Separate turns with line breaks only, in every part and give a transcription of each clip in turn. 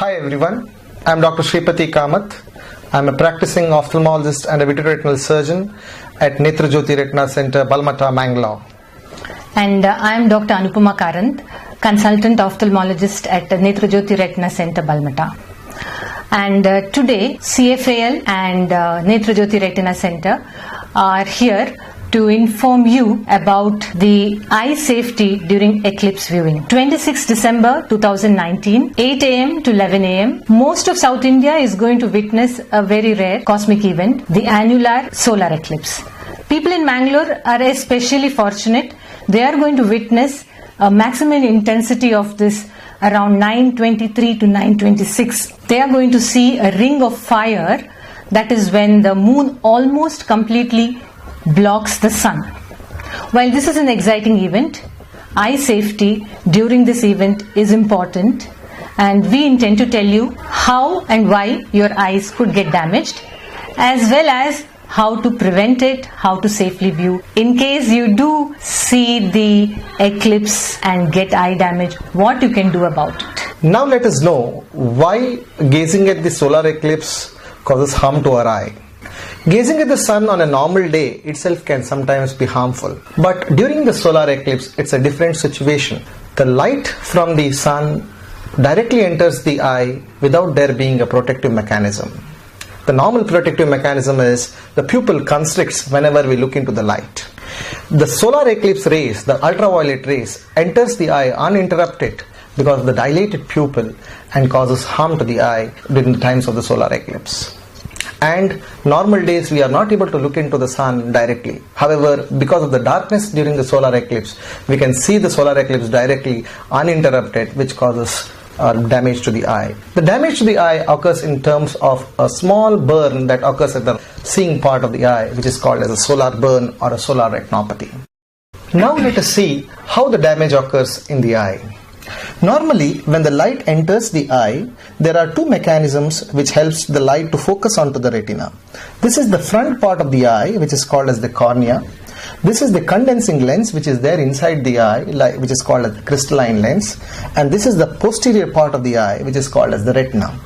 Hi everyone, I am Dr. Shripati Kamath. I am a practicing ophthalmologist and a vitreoretinal surgeon at Netrajyothi Retina Center, Balmata, Mangalore.
And I am Dr. Anupama Karant, consultant ophthalmologist at Netrajyothi Retina Center, Balmata. And today CFAL and Netrajyothi Retina Center are here to inform you about the eye safety during eclipse viewing. 26 December 2019, 8 am to 11 am, most of South India is going to witness a very rare cosmic event, the annular solar eclipse. People in Mangalore are especially fortunate. They are going to witness a maximum intensity of this around 9:23 to 9:26. They are going to see a ring of fire. That is when the moon almost completely blocks the sun. While this is an exciting event, eye safety during this event is important, and we intend to tell you how and why your eyes could get damaged, as well as how to prevent it, how to safely view. In case you do see the eclipse and get eye damage, what you can do about it.
Now let us know why gazing at the solar eclipse causes harm to our eye. Gazing at the sun on a normal day itself can sometimes be harmful. But during the solar eclipse, it's a different situation. The light from the sun directly enters the eye without there being a protective mechanism. The normal protective mechanism is the pupil constricts whenever we look into the light. The solar eclipse rays, the ultraviolet rays, enters the eye uninterrupted because of the dilated pupil and causes harm to the eye during the times of the solar eclipse. And normal days we are not able to look into the sun directly. However, because of the darkness during the solar eclipse, we can see the solar eclipse directly uninterrupted, which causes damage to the eye. The damage to the eye occurs in terms of a small burn that occurs at the seeing part of the eye, which is called as a solar burn or a solar retinopathy. Now let us see how the damage occurs in the eye. Normally, when the light enters the eye, there are two mechanisms which helps the light to focus onto the retina. This is the front part of the eye, which is called as the cornea. This is the condensing lens which is there inside the eye, which is called as the crystalline lens. And this is the posterior part of the eye, which is called as the retina.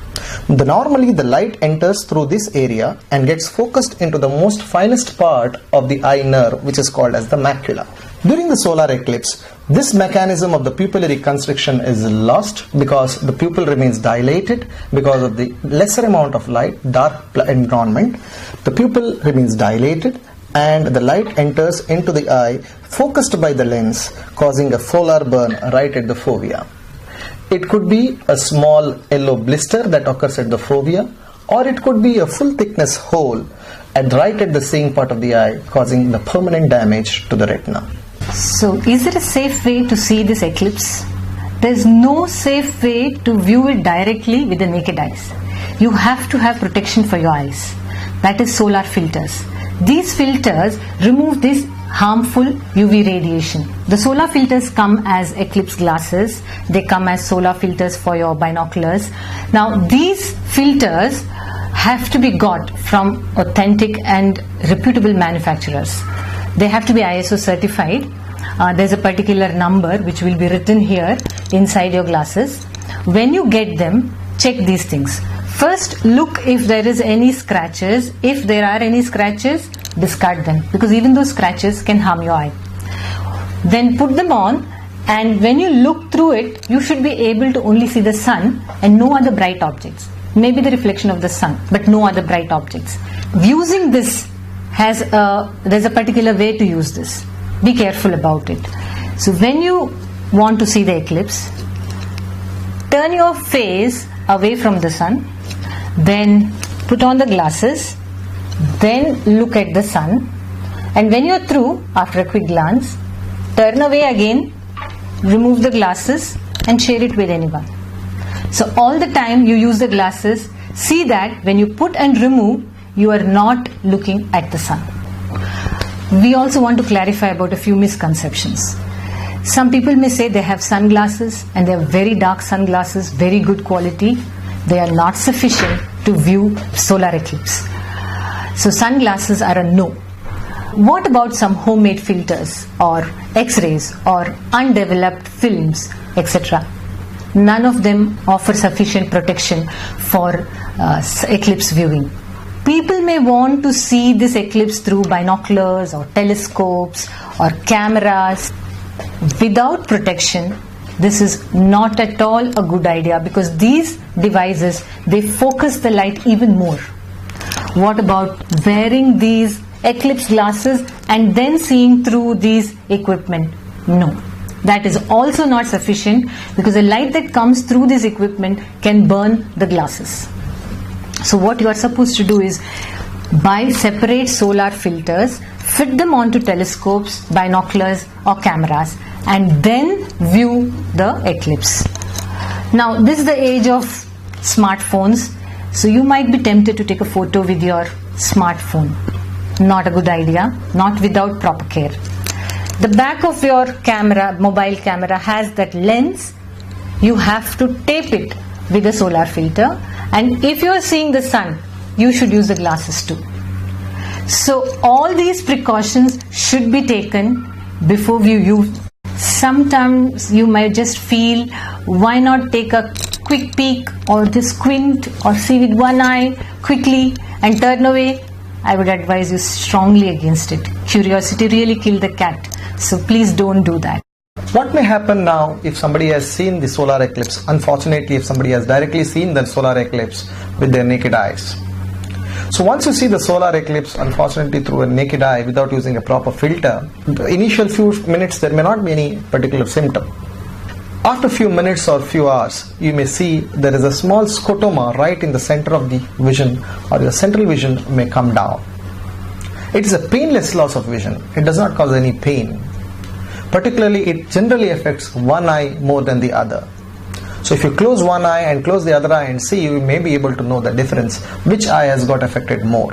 Normally, the light enters through this area and gets focused into the most finest part of the eye nerve, which is called as the macula. During the solar eclipse, this mechanism of the pupillary constriction is lost because the pupil remains dilated because of the lesser amount of light, dark environment. The pupil remains dilated and the light enters into the eye focused by the lens, causing a solar burn right at the fovea. It could be a small yellow blister that occurs at the fovea, or it could be a full thickness hole right at the seeing part of the eye, causing the permanent damage to the retina.
So, is there a safe way to see this eclipse? There is no safe way to view it directly with the naked eyes. You have to have protection for your eyes. That is solar filters. These filters remove this harmful UV radiation. The solar filters come as eclipse glasses. They come as solar filters for your binoculars. Now, these filters have to be got from authentic and reputable manufacturers. They have to be ISO certified. There's a particular number which will be written here inside your glasses. When you get them, check these things. First, look if there is any scratches. If there are any scratches, discard them, because even those scratches can harm your eye. Then put them on, and when you look through it, you should be able to only see the sun and no other bright objects. Maybe the reflection of the sun, but no other bright objects. Using this there's a particular way to use this. Be careful about it. So when you want to see the eclipse, turn your face away from the sun, then put on the glasses, then look at the sun, and when you're through, after a quick glance, turn away again, remove the glasses and share it with anyone. So all the time you use the glasses, see that when you put and remove, you are not looking at the sun. We also want to clarify about a few misconceptions. Some people may say they have sunglasses and they are very dark sunglasses, very good quality. They are not sufficient to view solar eclipse. So sunglasses are a no. What about some homemade filters or X-rays or undeveloped films, etc.? none of them offer sufficient protection for eclipse viewing. People may want to see this eclipse through binoculars or telescopes or cameras. Without protection, this is not at all a good idea, because these devices, they focus the light even more. What about wearing these eclipse glasses and then seeing through these equipment? No. That is also not sufficient, because the light that comes through this equipment can burn the glasses. So what you are supposed to do is buy separate solar filters, fit them onto telescopes, binoculars or cameras, and then view the eclipse. Now this is the age of smartphones, so you might be tempted to take a photo with your smartphone. Not a good idea, not without proper care. The back of your camera, mobile camera, has that lens. You have to tape it with a solar filter, and if you are seeing the sun, you should use the glasses too. So all these precautions should be taken before you use. Sometimes you might just feel, why not take a quick peek or just squint or see with one eye quickly and turn away? I would advise you strongly against it. Curiosity really killed the cat. So please don't do that.
What may happen now if somebody has seen the solar eclipse? Unfortunately, if somebody has directly seen the solar eclipse with their naked eyes. So once you see the solar eclipse, unfortunately through a naked eye without using a proper filter, the initial few minutes there may not be any particular symptom. After a few minutes or few hours, you may see there is a small scotoma right in the center of the vision, or your central vision may come down. It is a painless loss of vision. It does not cause any pain. Particularly, it generally affects one eye more than the other. So if you close one eye and close the other eye and see, you may be able to know the difference, which eye has got affected more.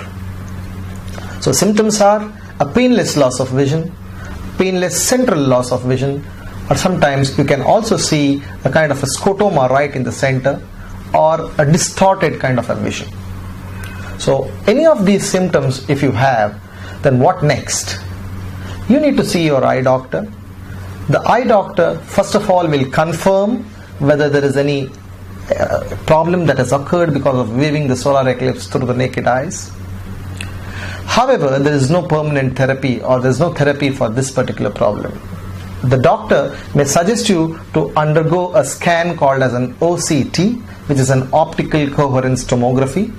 So symptoms are a painless loss of vision, painless central loss of vision, or sometimes you can also see a kind of a scotoma right in the center, or a distorted kind of a vision. So any of these symptoms if you have, then what next? You need to see your eye doctor. The eye doctor first of all will confirm whether there is any problem that has occurred because of viewing the solar eclipse through the naked eyes. However, there is no permanent therapy, or there is no therapy for this particular problem. The doctor may suggest you to undergo a scan called as an OCT, which is an optical coherence tomography.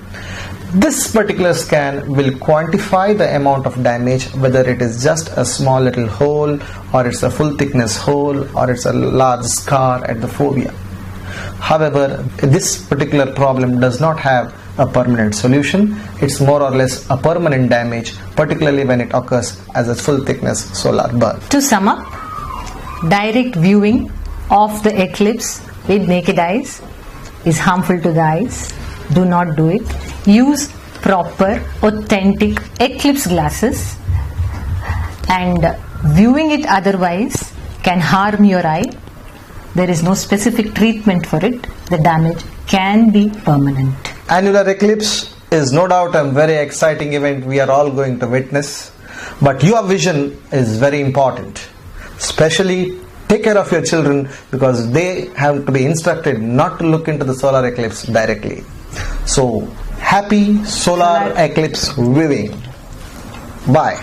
This particular scan will quantify the amount of damage, whether it is just a small little hole, or it's a full thickness hole, or it's a large scar at the fovea. However, this particular problem does not have a permanent solution. It's more or less a permanent damage, particularly when it occurs as a full thickness solar burn.
To sum up, direct viewing of the eclipse with naked eyes is harmful to the eyes. Do not do it. Use proper, authentic eclipse glasses, and viewing it otherwise can harm your eye. There is no specific treatment for it. The damage can be permanent.
Annular eclipse is no doubt a very exciting event we are all going to witness, but your vision is very important. Especially take care of your children, because they have to be instructed not to look into the solar eclipse directly. So happy solar eclipse viewing. Bye.